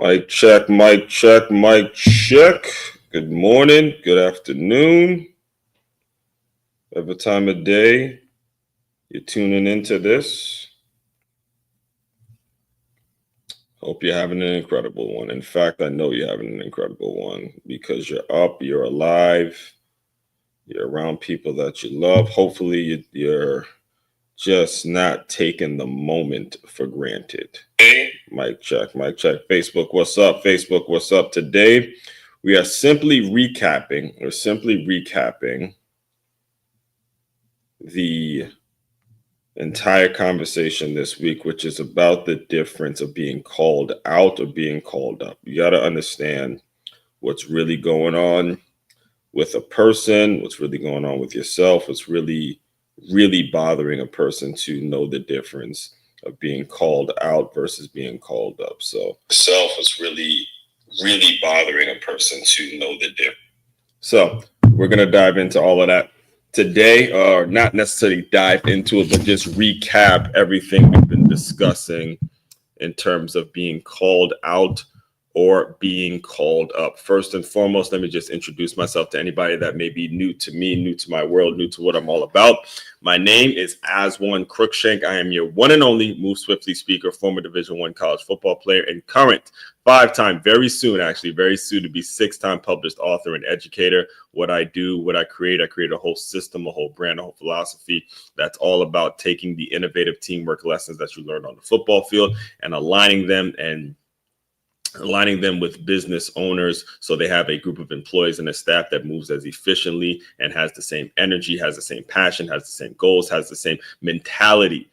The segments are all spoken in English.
Mic check, mic check, mic check. Good morning, good afternoon, whatever time of day you're tuning into this. Hope you're having an incredible one. In fact, I know you're having an incredible one because you're up, you're alive, you're around people that you love. Hopefully, you're just not taking the moment for granted. Mic check, mic check. Facebook, what's up? Facebook, what's up? Today, we are simply recapping the entire conversation this week, which is about the difference of being called out or being called up. You got to understand what's really going on with a person, what's really going on with yourself, what's really bothering a person to know the difference of being called out versus being called up. So self is really bothering a person to know the difference. So we're going to dive into all of that today, or not necessarily dive into it, but just recap everything we've been discussing in terms of being called out or being called up. First and foremost, let me just introduce myself to anybody that may be new to me, new to my world, new to what I'm all about. My name is Aswan Crookshank. I am your one and only Move Swiftly speaker, former Division I college football player, and current five-time, very soon to be six-time published author and educator. What I do, what I create a whole system, a whole brand, a whole philosophy that's all about taking the innovative teamwork lessons that you learned on the football field and aligning them with business owners so they have a group of employees and a staff that moves as efficiently and has the same energy, has the same passion, has the same goals, has the same mentality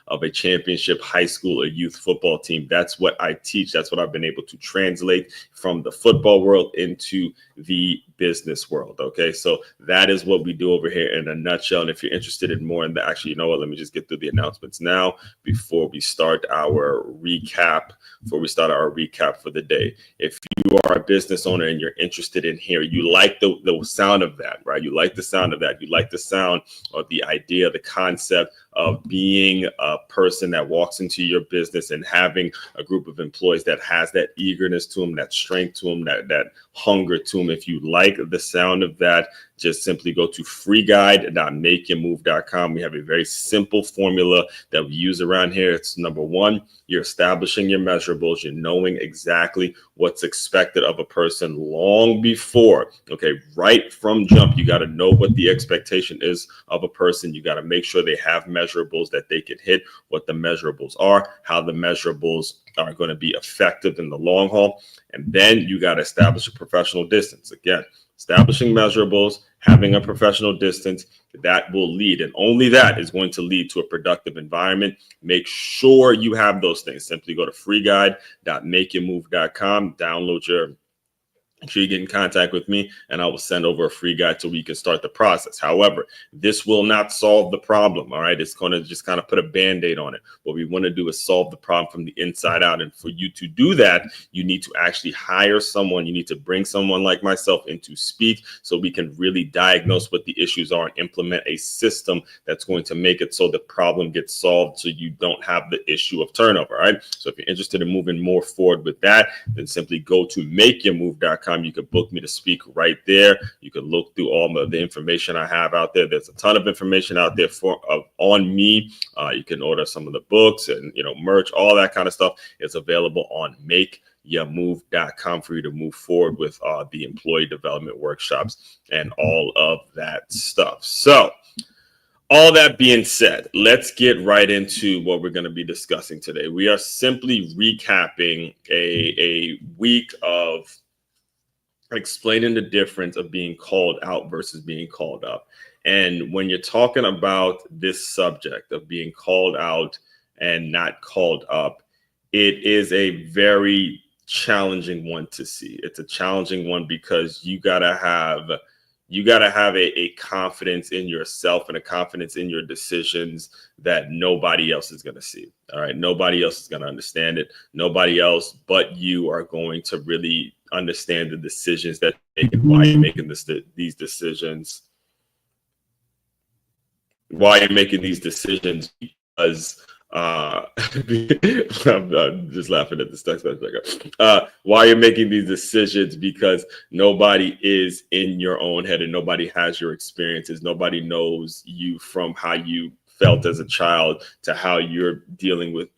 of a championship high school or youth football team. That's what I teach. That's what I've been able to translate from the football world into the business world. Okay, so that is what we do over here in a nutshell. And if you're interested in more in that, actually, you know what? Let me just get through the announcements now before we start our recap. For the day. If you are a business owner and you're interested in here, you like the sound of that, right? You like the sound of that. You like the sound of the idea, the concept of being a person that walks into your business and having a group of employees that has that eagerness to them, that strength to them, that hunger to them. If you like the sound of that, just simply go to freeguide.makeyourmove.com. We have a very simple formula that we use around here. It's number one, you're establishing your measurables. You're knowing exactly what's expected of a person long before. Okay, right from jump, you got to know what the expectation is of a person. You got to make sure they have measurables that they can hit, what the measurables are, how the measurables are going to be effective in the long haul. And then you got to establish a professional distance. Again, establishing measurables, having a professional distance, that will lead, and only that is going to lead to a productive environment. Make sure you have those things. Simply go to freeguide.makeyourmove.com, make sure you get in contact with me, and I will send over a free guide so we can start the process. However, this will not solve the problem, all right? It's going to just kind of put a Band-Aid on it. What we want to do is solve the problem from the inside out, and for you to do that, you need to actually hire someone. You need to bring someone like myself in to speak so we can really diagnose what the issues are and implement a system that's going to make it so the problem gets solved so you don't have the issue of turnover, all right? So if you're interested in moving more forward with that, then simply go to makeyourmove.com. You can book me to speak right there. You can look through all of the information I have out there. There's a ton of information out there on me. You can order some of the books and merch, all that kind of stuff is available on makeyourmove.com for you to move forward with the employee development workshops and all of that stuff. So all that being said, let's get right into what we're going to be discussing today. We are simply recapping a week of explaining the difference of being called out versus being called up. And when you're talking about this subject of being called out and not called up, it is a very challenging one to see. It's a challenging one because you gotta have a confidence in yourself and a confidence in your decisions that nobody else is going to see. All right. Nobody else is going to understand it. Nobody else but you are going to really understand the decisions that you're making, why you're making these decisions, because I'm just laughing at this text message. Why you're making these decisions, because nobody is in your own head and nobody has your experiences. Nobody knows you from how you felt as a child to how you're dealing with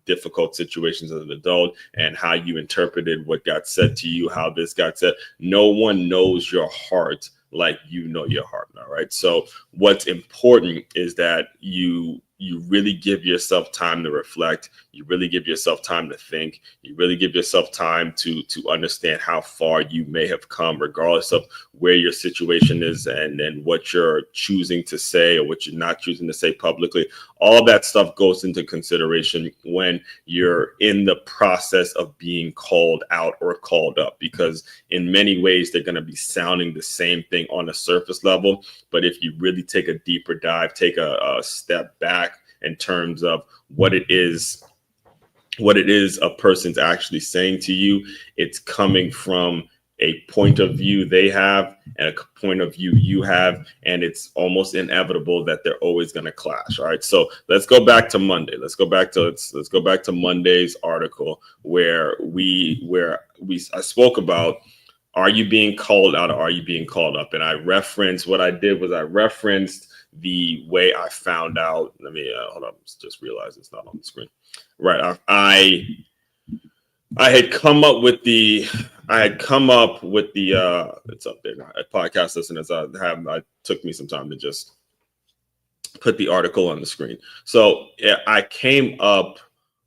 difficult situations as an adult and how you interpreted what got said to you, how this got said. No one knows your heart like you know your heart. All right. So what's important is that you really give yourself time to reflect. You really give yourself time to think. You really give yourself time to understand how far you may have come, regardless of where your situation is and what you're choosing to say or what you're not choosing to say publicly. All that stuff goes into consideration when you're in the process of being called out or called up, because in many ways they're going to be sounding the same thing on a surface level. But if you really take a deeper dive, take a step back in terms of what it is a person's actually saying to you, it's coming from a point of view they have and a point of view you have, and it's almost inevitable that they're always going to clash. All right, so let's go back to Monday. Let's go back to Monday's article where I spoke about, are you being called out or are you being called up? And I referenced the way I found out. Let me hold on. Just realized it's not on the screen. Right. I had come up with the it's up there now. Podcast listeners, it took me some time to just put the article on the screen. So I came up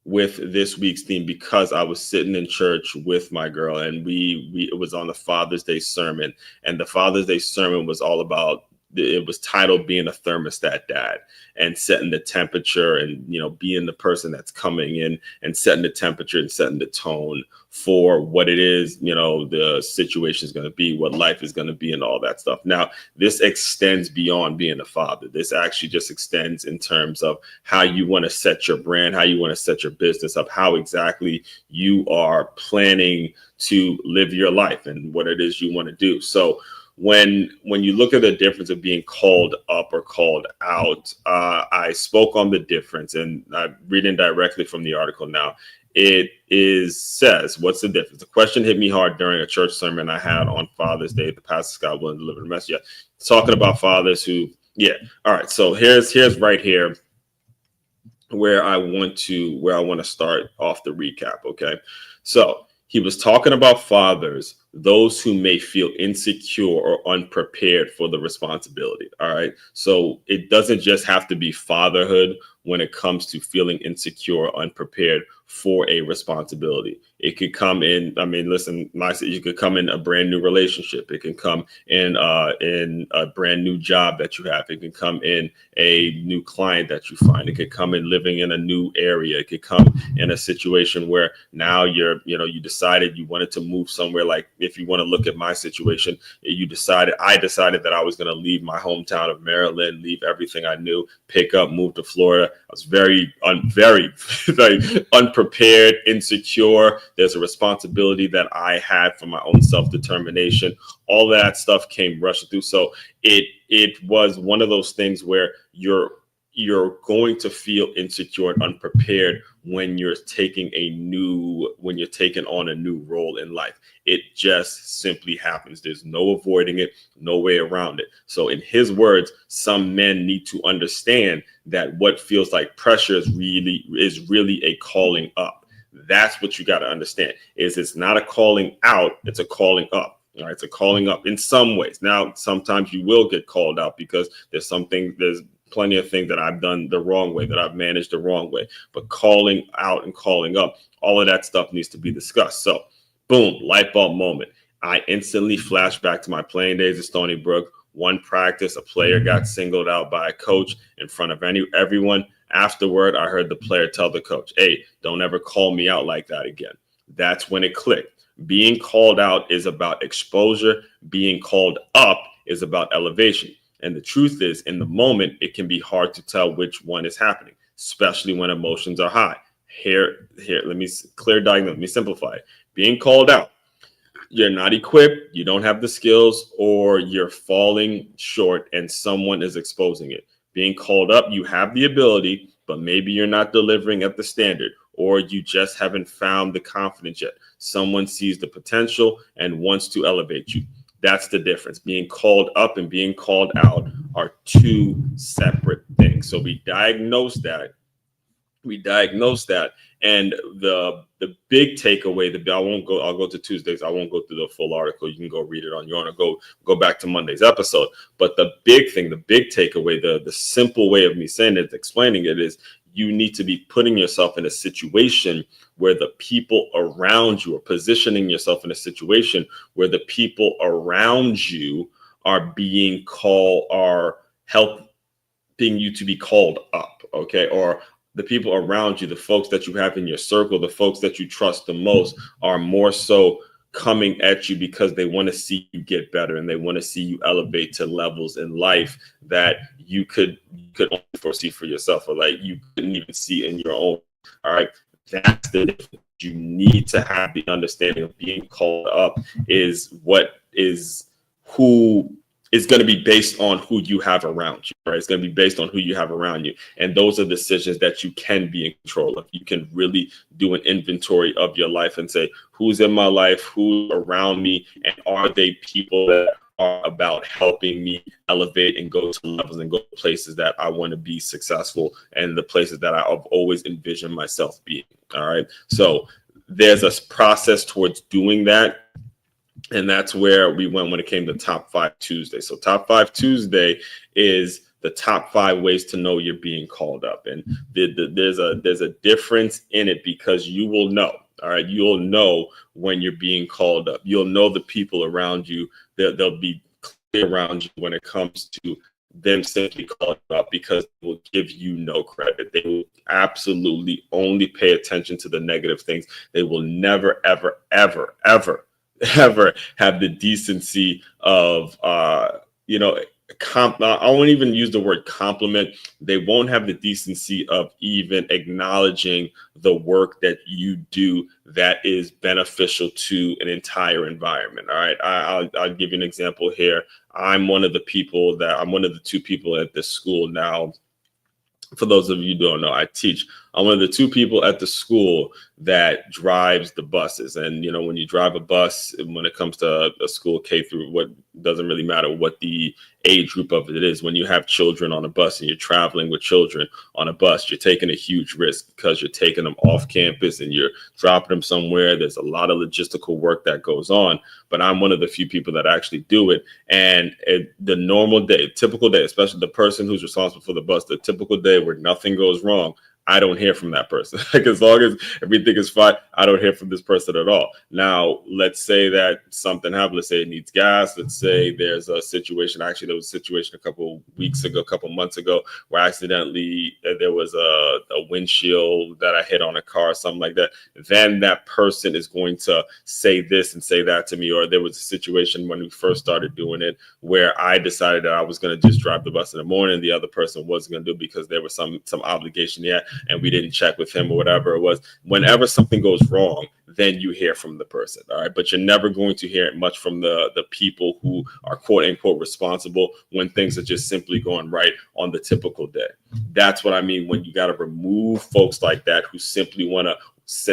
with this week's theme because I was sitting in church with my girl, and it was on the Father's Day sermon, and the Father's Day sermon was all about, it was titled Being a Thermostat Dad, and setting the temperature and, being the person that's coming in and setting the temperature and setting the tone for what it is, the situation is going to be, what life is going to be, and all that stuff. Now, this extends beyond being a father. This actually just extends in terms of how you want to set your brand, how you want to set your business up, how exactly you are planning to live your life and what it is you want to do. So when you look at the difference of being called up or called out, I spoke on the difference, and I'm reading directly from the article now. Says, what's the difference? The question hit me hard during a church sermon I had on Father's Day. The pastor Scott willing to deliver the message. Talking about fathers who, all right. So here's right here where I want to start off the recap. Okay, so he was talking about fathers, those who may feel insecure or unprepared for the responsibility. All right. So it doesn't just have to be fatherhood when it comes to feeling insecure or unprepared for a responsibility. It could come in, you could come in a brand new relationship. It can come in a brand new job that you have. It can come in a new client that you find. It could come in living in a new area. It could come in a situation where now you decided you wanted to move somewhere. Like if you want to look at my situation, I decided that I was going to leave my hometown of Maryland, leave everything I knew, pick up, move to Florida. I was very, very unprepared, insecure. There's a responsibility that I had for my own self-determination. All that stuff came rushing through. So it was one of those things where you're going to feel insecure and unprepared when you're taking on a new role in life. It just simply happens. There's no avoiding it, no way around it. So in his words, some men need to understand that what feels like pressure is really a calling up. That's what you got to understand, is it's not a calling out, it's a calling up. All right, it's a calling up in some ways. Now, sometimes you will get called out because there's plenty of things that I've done the wrong way, that I've managed the wrong way. But calling out and calling up, all of that stuff needs to be discussed. So, boom, light bulb moment. I instantly flashed back to my playing days at Stony Brook. One practice, a player got singled out by a coach in front of everyone. Afterward, I heard the player tell the coach, "Hey, don't ever call me out like that again." That's when it clicked. Being called out is about exposure. Being called up is about elevation. And the truth is, in the moment, it can be hard to tell which one is happening, especially when emotions are high. Here, let me let me simplify it. Being called out, you're not equipped, you don't have the skills, or you're falling short and someone is exposing it. Being called up, you have the ability, but maybe you're not delivering at the standard, or you just haven't found the confidence yet. Someone sees the potential and wants to elevate you. That's the difference. Being called up and being called out are two separate things. So we diagnose that. And the big takeaway, I'll go to Tuesdays. I won't go through the full article. You can go read it on your own, or go back to Monday's episode. But the big takeaway, the simple way of me saying it, explaining it, is you need to be putting yourself in a situation where the people around you, or positioning yourself in a situation where the people around you are helping you to be called up. Okay. Or the people around you, the folks that you have in your circle, the folks that you trust the most, are more so coming at you because they want to see you get better, and they want to see you elevate to levels in life that you could only foresee for yourself, or like you couldn't even see in your own. All right. That's the difference. You need to have the understanding of being called up is who is going to be based on who you have around you, right? It's going to be based on who you have around you. And those are decisions that you can be in control of. You can really do an inventory of your life and say, who's in my life, who's around me, and are they people that are about helping me elevate and go to levels and go to places that I want to be successful, and the places that I've always envisioned myself being. All right. So there's a process towards doing that. And that's where we went when it came to Top 5 Tuesday. So Top 5 Tuesday is the top 5 ways to know you're being called up. And there's a difference in it, because you will know. All right. You'll know when you're being called up. You'll know the people around you. They'll be clear around you when it comes to them simply calling up, because they will give you no credit. They will absolutely only pay attention to the negative things. They will never, ever, ever, ever have the decency of, I won't even use the word compliment. They won't have the decency of even acknowledging the work that you do that is beneficial to an entire environment. All right. I'll give you an example here. I'm one of the two people at this school now. For those of you who don't know, I teach. I'm one of the 2 people at the school that drives the buses. And, when you drive a bus, when it comes to a school K through, what doesn't really matter what the age group of it is. When you have children on a bus and you're traveling with children on a bus, you're taking a huge risk, because you're taking them off campus and you're dropping them somewhere. There's a lot of logistical work that goes on, but I'm one of the few people that actually do it. And the normal day, typical day, especially the person who's responsible for the bus, the typical day where nothing goes wrong, I don't hear from that person. Like, as long as everything is fine, I don't hear from this person at all. Now, let's say that something happened. Let's say it needs gas. Let's say there's a situation. Actually, there was a situation a couple months ago, where accidentally there was a windshield that I hit on a car, something like that. Then that person is going to say this and say that to me. Or there was a situation when we first started doing it where I decided that I was going to just drive the bus in the morning. The other person wasn't going to do it because there was some obligation yet, and we didn't check with him or whatever it was. Whenever something goes wrong, then you hear from the person. All right. But you're never going to hear it much from the people who are quote unquote responsible when things are just simply going right on the typical day. That's what I mean when you got to remove folks like that who simply want to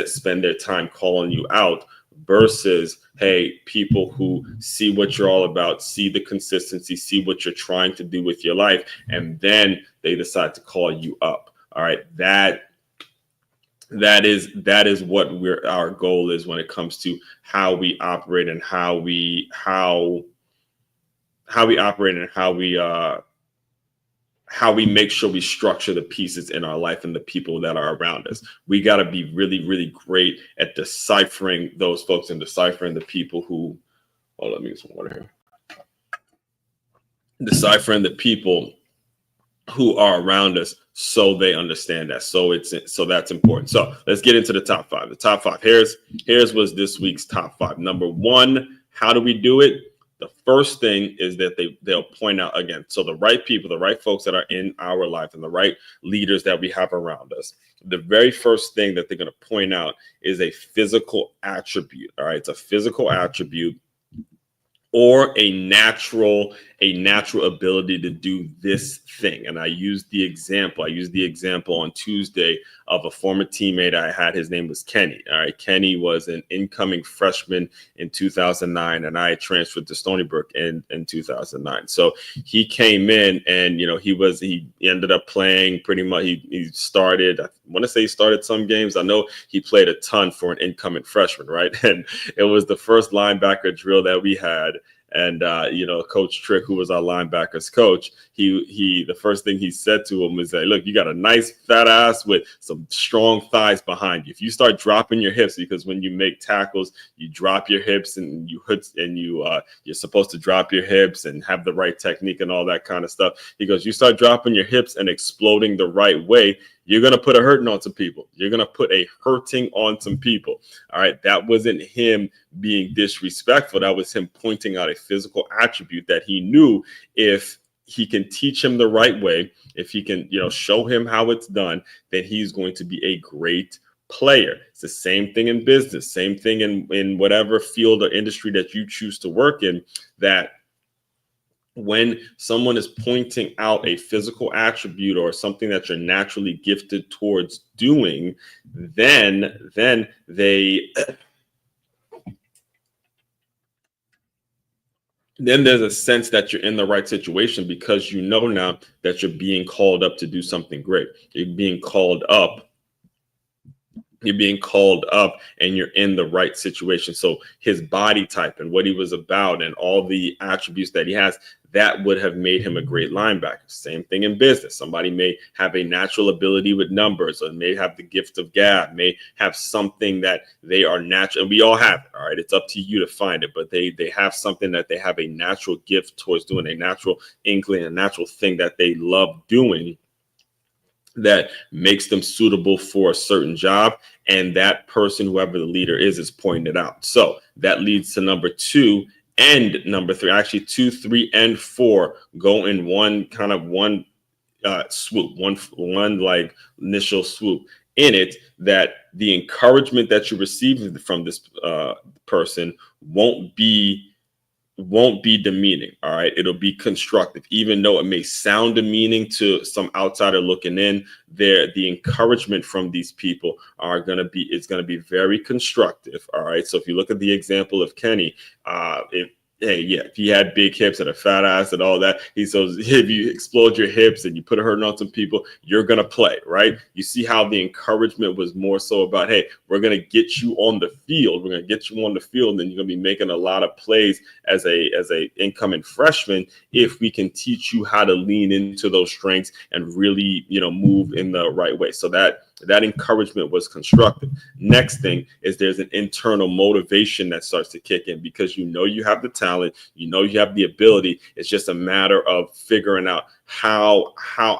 spend their time calling you out, versus, hey, people who see what you're all about, see the consistency, see what you're trying to do with your life, and then they decide to call you up. All right, that is what our goal is when it comes to how we operate and how we make sure we structure the pieces in our life and the people that are around us. We got to be really, really great at deciphering those folks and deciphering the people who. Oh, let me get some water here. Deciphering the people who are around us, so they understand that. So that's important. So let's get into the top 5. The top 5. Here's was this week's top 5. Number 1, how do we do it? The first thing is that they'll point out again. So the right people, the right folks that are in our life, and the right leaders that we have around us, the very first thing that they're going to point out is a physical attribute. All right. It's a physical attribute or a natural a natural ability to do this thing. And I used the example on Tuesday of a former teammate I had. His name was Kenny. All right. Kenny was an incoming freshman in 2009, and I transferred to Stony Brook in 2009. So he came in, and, he ended up playing pretty much. He started, I want to say he started some games. I know he played a ton for an incoming freshman, right? And it was the first linebacker drill that we had. And, Coach Trick, who was our linebackers coach, the first thing he said to him was, look, you got a nice fat ass with some strong thighs behind you. If you start dropping your hips, because when you make tackles, you drop your hips and you're supposed to drop your hips and have the right technique and all that kind of stuff. He goes, you start dropping your hips and exploding the right way, you're going to put a hurting on some people. You're going to put a hurting on some people. All right. That wasn't him being disrespectful. That was him pointing out a physical attribute that he knew if he can teach him the right way, if he can, show him how it's done, then he's going to be a great player. It's the same thing in business, same thing in whatever field or industry that you choose to work in, that when someone is pointing out a physical attribute or something that you're naturally gifted towards doing, then there's a sense that you're in the right situation, because now that you're being called up to do something great. You're being called up and you're in the right situation. So his body type and what he was about and all the attributes that he has, that would have made him a great linebacker. Same thing in business. Somebody may have a natural ability with numbers, or may have the gift of gab, may have something that they are natural. And we all have it. All right. It's up to you to find it, but they have something that they have a natural gift towards doing, a natural inkling, a natural thing that they love doing, that makes them suitable for a certain job. And that person, whoever the leader is pointing it out. So that leads to number 2 and number 3. Actually, 2, 3, and 4 go in one swoop, one like initial swoop in it, that the encouragement that you receive from this person won't be demeaning. All right. It'll be constructive, even though it may sound demeaning to some outsider looking in. The encouragement from these people it's going to be very constructive. All right. So if you look at the example of Kenny, if he had big hips and a fat ass and all that, he says, if you explode your hips and you put a hurting on some people, you're going to play, right? You see how the encouragement was more so about, hey, we're going to get you on the field. We're going to get you on the field, and then you're going to be making a lot of plays as a incoming freshman if we can teach you how to lean into those strengths and really, move in the right way. So that encouragement was constructive. Next thing is there's an internal motivation that starts to kick in, because you have the talent, you have the ability. It's just a matter of figuring out how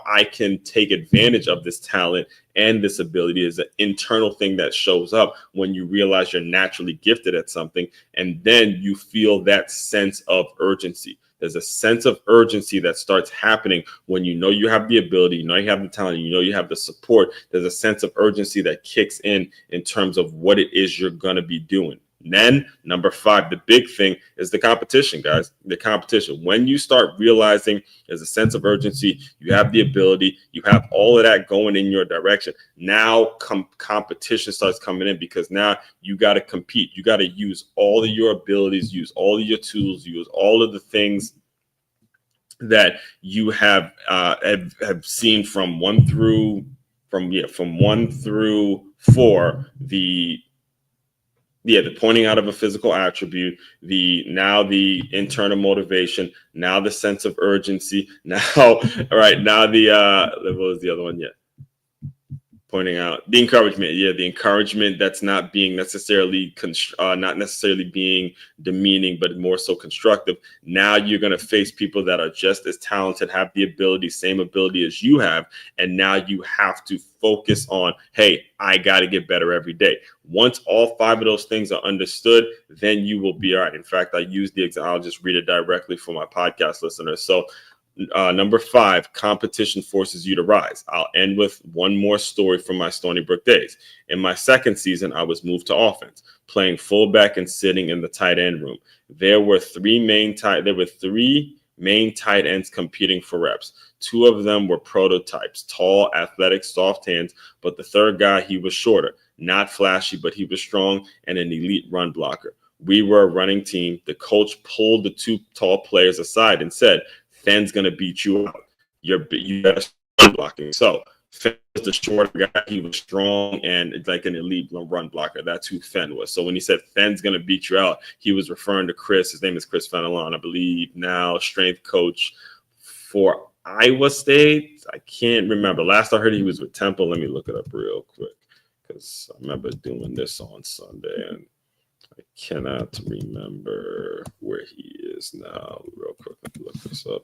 I can take advantage of this talent and this ability. Is an internal thing that shows up when you realize you're naturally gifted at something, and then you feel that sense of urgency. There's a sense of urgency that starts happening when you have the ability, you have the talent, you have the support. There's a sense of urgency that kicks in terms of what it is you're going to be doing. And then number 5, the big thing is the competition, guys. The competition. When you start realizing there's a sense of urgency, you have the ability, you have all of that going in your direction. Now competition starts coming in, because now you got to compete. You got to use all of your abilities, use all of your tools, use all of the things that you have seen from 1 through 4, the pointing out of a physical attribute, the internal motivation, now the sense of urgency, now what was the other one? Pointing out the encouragement. The encouragement that's not being necessarily being demeaning, but more so constructive. Now you're going to face people that are just as talented, have the ability, same ability as you have. And now you have to focus on, hey, I got to get better every day. Once all 5 of those things are understood, then you will be all right. In fact, I use the example. I'll just read it directly for my podcast listeners. So number 5, competition forces you to rise. I'll end with one more story from my Stony Brook days. In my second season, I was moved to offense, playing fullback and sitting in the tight end room. There were 3 main tight ends competing for reps. 2 of them were prototypes, tall, athletic, soft hands, but the third guy, he was shorter, not flashy, but he was strong and an elite run blocker. We were a running team. The coach pulled the 2 tall players aside and said, Fenn's going to beat you out. You better run blocking. So Fenn was the shorter guy. He was strong and like an elite run blocker. That's who Fenn was. So when he said Fenn's going to beat you out, he was referring to Chris. His name is Chris Fenelon, I believe, now strength coach for Iowa State. I can't remember. Last I heard he was with Temple. Let me look it up real quick because I remember doing this on Sunday and I cannot remember where he is now. Real quick, let me look this up.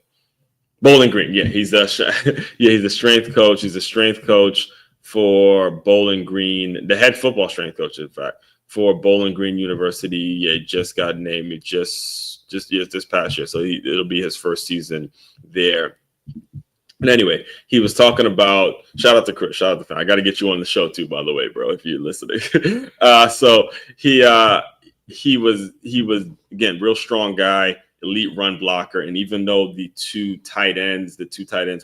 Bowling Green, yeah, he's a strength coach. He's a strength coach for Bowling Green, the head football strength coach, in fact, for Bowling Green University. Yeah, just got named just this past year, so it'll be his first season there. And anyway, he was talking about, shout out to Chris, shout out to Fenn. I got to get you on the show too, by the way, bro, if you're listening. So he was again real strong guy, elite run blocker, and even though the two tight ends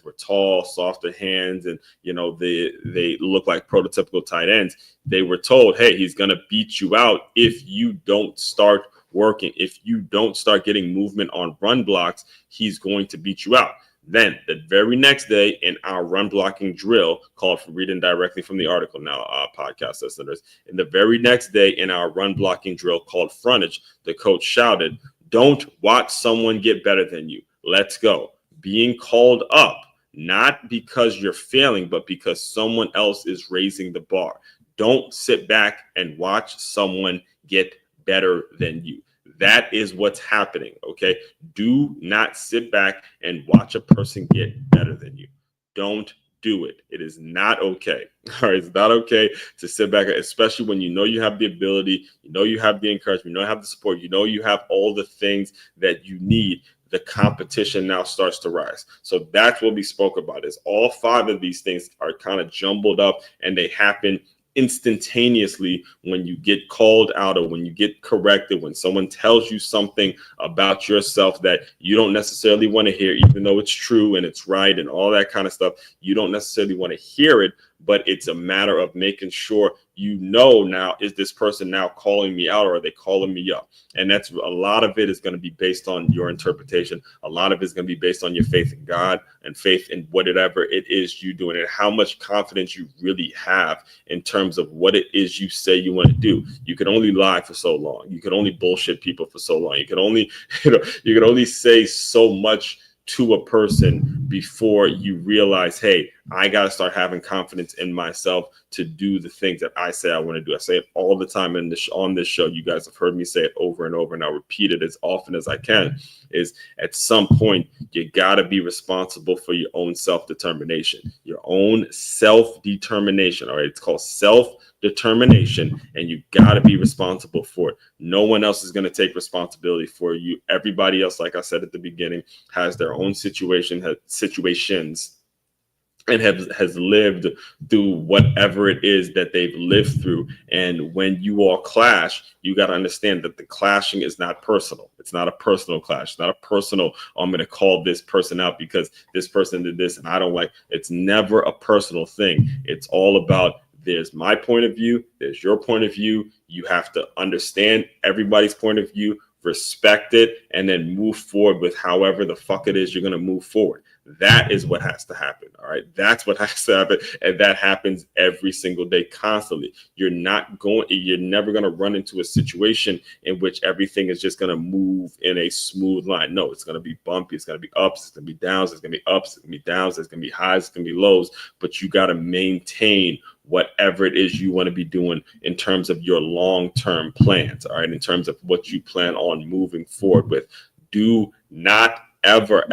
were tall, softer hands, and they look like prototypical tight ends, they were told, hey, he's gonna beat you out if you don't start working, if you don't start getting movement on run blocks, he's going to beat you out. Then the very next day in our run blocking drill, called, for reading directly from the article now, podcast listeners, in the very next day in our run blocking drill called frontage, the coach shouted, don't watch someone get better than you. Let's go. Being called up, not because you're failing, but because someone else is raising the bar. Don't sit back and watch someone get better than you. That is what's happening, okay? Do not sit back and watch a person get better than you. Don't do it. It is not okay. All right, it's not okay to sit back, especially when you know you have the ability, you know you have the encouragement, you know you have the support, you know you have all the things that you need. The competition now starts to rise. So that's what we spoke about, is all 5 of these things are kind of jumbled up and they happen instantaneously when you get called out or when you get corrected, when someone tells you something about yourself that you don't necessarily want to hear, even though it's true and it's right and all that kind of stuff. You don't necessarily want to hear it, but it's a matter of making sure now, is this person now calling me out or are they calling me up? And that's a lot of it is going to be based on your interpretation. A lot of it is going to be based on your faith in God and faith in whatever it is you doing and how much confidence you really have in terms of what it is you say you want to do. You can only lie for so long. You can only bullshit people for so long. You can only, you can only say so much to a person before you realize, hey, I got to start having confidence in myself to do the things that I say I want to do. I say it all the time on this show. You guys have heard me say it over and over, and I'll repeat it as often as I can, is at some point, you got to be responsible for your own self-determination, your own self-determination. All right. It's called self-determination, and you got to be responsible for it. No one else is going to take responsibility for you. Everybody else, like I said at the beginning, has their own situations and has lived through whatever it is that they've lived through. And when you all clash, you got to understand that the clashing is not personal. It's not a personal clash. It's not a personal, I'm going to call this person out because this person did this and I don't like. It's never a personal thing. It's all about, there's my point of view, there's your point of view. You have to understand everybody's point of view, respect it, and then move forward with however the fuck it is you're going to move forward. That is what has to happen. All right. That's what has to happen. And that happens every single day, constantly. You're never going to run into a situation in which everything is just going to move in a smooth line. No, it's going to be bumpy. It's going to be ups. It's going to be downs. It's going to be ups. It's going to be downs. It's going to be highs. It's going to be lows. But you got to maintain whatever it is you want to be doing in terms of your long-term plans. All right. In terms of what you plan on moving forward with. Do not ever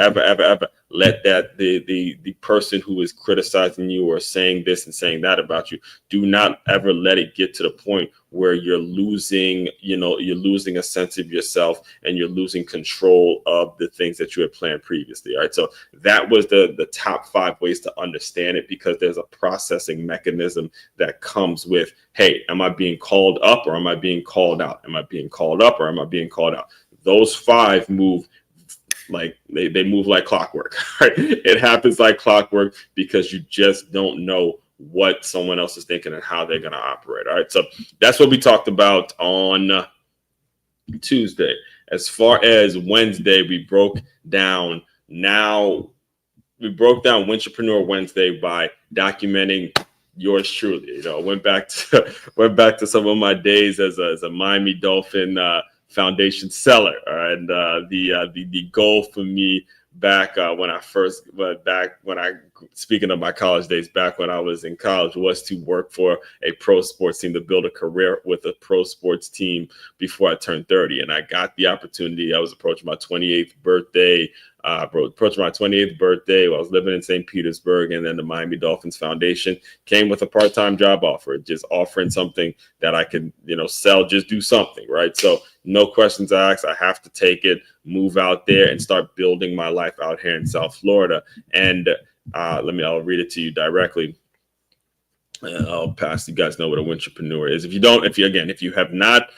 let that the person who is criticizing you or saying this and saying that about you, do not ever let it get to the point where you're losing a sense of yourself and you're losing control of the things that you had planned previously. All right. So that was the top 5 ways to understand it, because there's a processing mechanism that comes with, hey, am I being called up or am I being called out? Am I being called up or am I being called out? Those 5 move like they move like clockwork. Right? It happens like clockwork because you just don't know what someone else is thinking and how they're going to operate. All right. So that's what we talked about on Tuesday. As far as Wednesday, we broke down Wintrepreneur Wednesday by documenting yours truly. You know, went back to some of my days as a Miami Dolphin Foundation seller. All right? And the goal for me back speaking of my college days, back when I was in college, was to work for a pro sports team, to build a career with a pro sports team before I turned 30. And I got the opportunity. I was approaching my 28th birthday. While I was living in St. Petersburg, and then the Miami Dolphins Foundation came with a part-time job offer, just offering something that I could, sell, just do something, right? So no questions asked. I have to take it, move out there, and start building my life out here in South Florida. And I'll read it to you directly. I'll pass. You guys know what a Wintrepreneur is. If you have not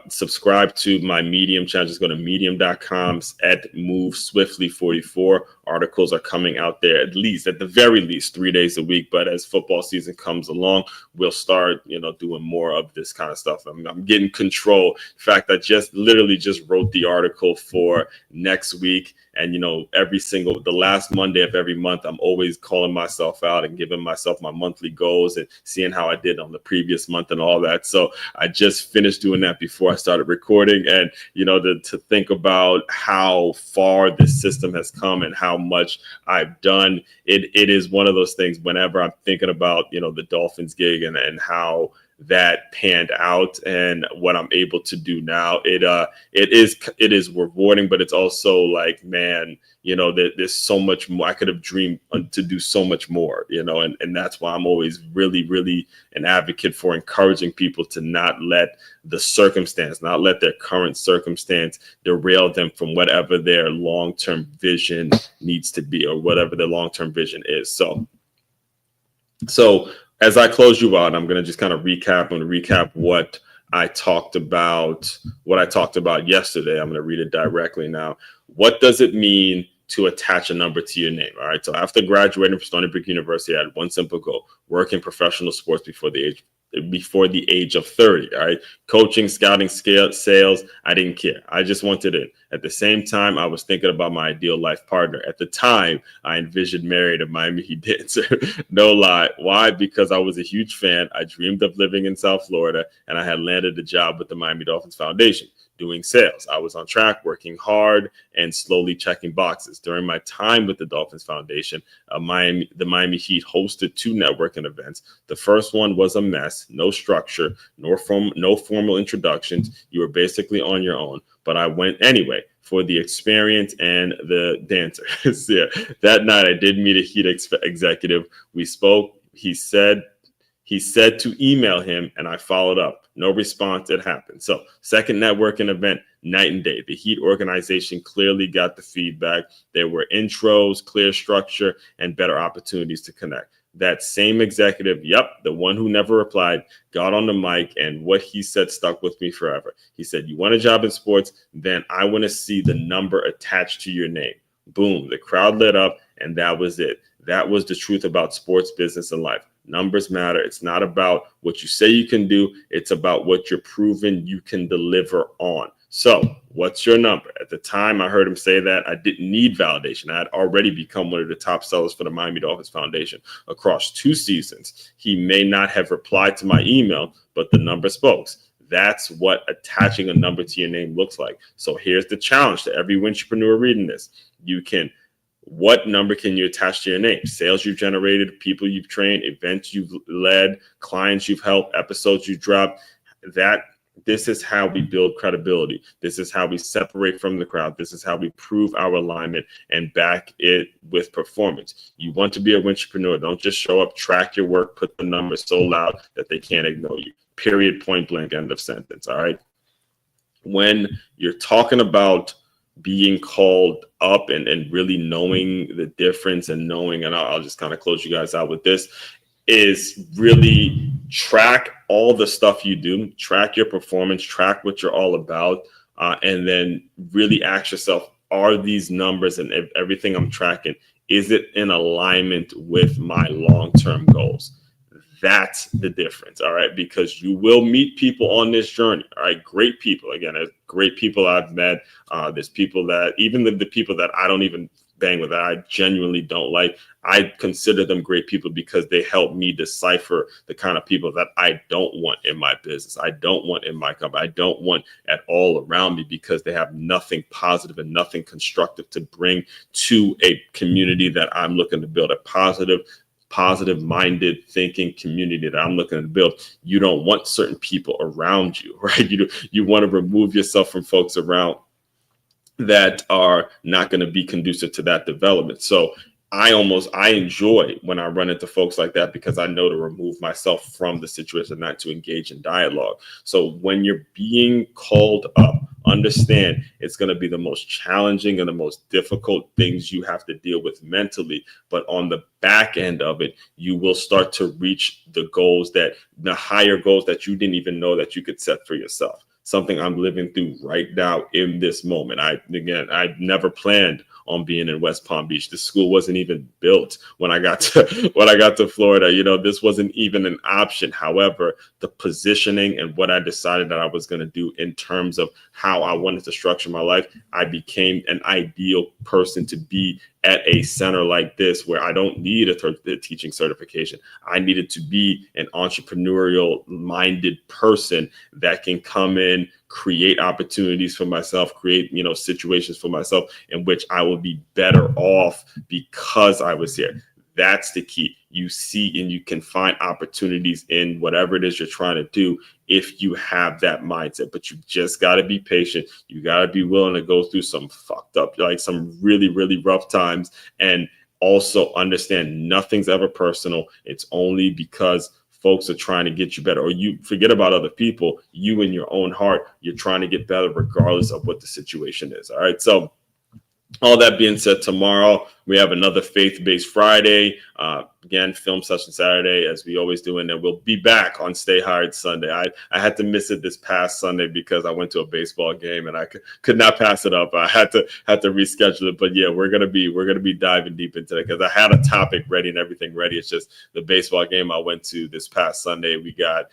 subscribe to my Medium channel, just go to medium.com at Move Swiftly 44. Articles are coming out there at the very least 3 days a week. But as football season comes along, we'll start, doing more of this kind of stuff. I'm getting control. In fact, I just wrote the article for next week. And, the last Monday of every month, I'm always calling myself out and giving myself my monthly goals and seeing how I did on the previous month and all that. So I just finished doing that before I started recording. And, to think about how far this system has come and how much I've done, it is one of those things whenever I'm thinking about, the Dolphins gig and how that panned out and what I'm able to do now. It is rewarding, but it's also like, man, there's so much more. I could have dreamed to do so much more, and that's why I'm always really, really an advocate for encouraging people to not let their current circumstance derail them from whatever their long-term vision needs to be, or whatever their long-term vision is. So as I close you out, I'm going to just kind of recap what I talked about yesterday. I'm going to read it directly now. What does it mean to attach a number to your name? All right. So after graduating from Stony Brook University, I had one simple goal: work in professional sports before the age of 30. All right. Coaching, scouting, sales, I didn't care. I just wanted it. At the same time, I was thinking about my ideal life partner. At the time, I envisioned marrying a Miami Heat dancer. No lie. Why? Because I was a huge fan. I dreamed of living in South Florida, and I had landed a job with the Miami Dolphins Foundation doing sales. I was on track, working hard, and slowly checking boxes. During my time with the Dolphins Foundation, the Miami Heat hosted 2 networking events. The first one was a mess, no structure, no formal introductions. You were basically on your own, but I went anyway for the experience and the dancers. Yeah. That night, I did meet a Heat executive. We spoke. He said to email him, and I followed up. No response. It happened. So second networking event, night and day. The Heat organization clearly got the feedback. There were intros, clear structure, and better opportunities to connect. That same executive, the one who never replied, got on the mic, and what he said stuck with me forever. He said, "You want a job in sports? Then I want to see the number attached to your name." Boom. The crowd lit up, and that was it. That was the truth about sports, business, and life. Numbers matter. It's not about what you say you can do. It's about what you're proven you can deliver on. So what's your number? At the time I heard him say that, I didn't need validation. I had already become one of the top sellers for the Miami Dolphins Foundation across 2 seasons. He may not have replied to my email, but the number spoke. That's what attaching a number to your name looks like. So here's the challenge to every Wintrepreneur reading this. What number can you attach to your name? Sales you've generated, people you've trained, events you've led, clients you've helped, episodes you've dropped. This is how we build credibility. This is how we separate from the crowd. This is how we prove our alignment and back it with performance. You want to be a Wintrepreneur. Don't just show up, track your work, put the numbers so loud that they can't ignore you. Period, point blank, end of sentence. All right. When you're talking about being called up and really knowing the difference and I'll just kind of close you guys out with this, is really track all the stuff you do, track your performance, track what you're all about, and then really ask yourself, are these numbers and everything I'm tracking, is it in alignment with my long-term goals? That's the difference, all right? Because you will meet people on this journey, all right? Great people. Again, there's great people I've met. There's people that, even the people that I don't even bang with, that I genuinely don't like, I consider them great people because they help me decipher the kind of people that I don't want in my business. I don't want in my company. I don't want at all around me, because they have nothing positive and nothing constructive to bring to a community that I'm looking to build, a positive minded thinking community that I'm looking to build. You don't want certain people around you, right? You want to remove yourself from folks around that are not going to be conducive to that development. So I enjoy when I run into folks like that, because I know to remove myself from the situation, not to engage in dialogue. So when you're being called up, understand it's going to be the most challenging and the most difficult things you have to deal with mentally. But on the back end of it, you will start to reach the higher goals that you didn't even know that you could set for yourself. Something I'm living through right now in this moment. I never planned on being in West Palm Beach. The school wasn't even built when I got to Florida. This wasn't even an option. However, the positioning and what I decided that I was going to do in terms of how I wanted to structure my life, I became an ideal person to be at a center like this, where I don't need a teaching certification. I needed to be an entrepreneurial minded person that can come in, create opportunities for myself, create, situations for myself in which I will be better off because I was here. That's the key. You see and you can find opportunities in whatever it is you're trying to do if you have that mindset. But you just got to be patient. You got to be willing to go through some fucked up, like some really, really rough times. And also understand nothing's ever personal. It's only because folks are trying to get you better, or you forget about other people. You in your own heart, you're trying to get better regardless of what the situation is. All right. So all that being said, tomorrow we have another faith-based Friday. Again, film session Saturday, as we always do, and then we'll be back on Stay Hired Sunday. I had to miss it this past Sunday because I went to a baseball game and I could not pass it up. I had to reschedule it. But yeah, we're gonna be diving deep into it, because I had a topic ready and everything ready. It's just the baseball game I went to this past Sunday, we got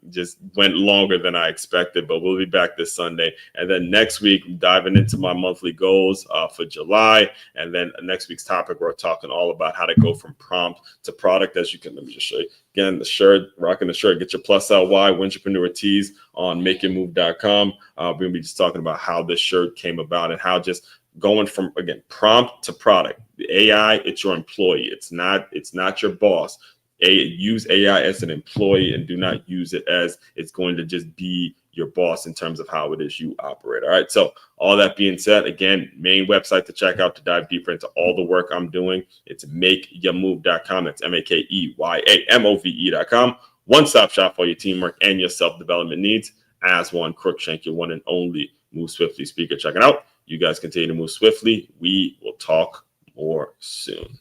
just went longer than I expected. But we'll be back this Sunday, and then next week I'm diving into my monthly goals for July, and then next week's topic we're talking all about how to go from prompt to product. As you can, let me just show you again, the shirt, rocking the shirt. Get your plus LY Wintrepreneur tees on makeitmove.com. We're gonna be just talking about how this shirt came about and how just going from, again, prompt to product. The AI, it's your employee. It's not your boss. Use AI as an employee and do not use it as it's going to just be your boss in terms of how it is you operate. All right. So all that being said, again, main website to check out to dive deeper into all the work I'm doing. It's makeitmove.com. That's makeitmove.com. One-stop shop for your teamwork and your self-development needs. As one, Crookshank, your one and only Move Swiftly speaker. Check it out. You guys continue to move swiftly. We will talk more soon.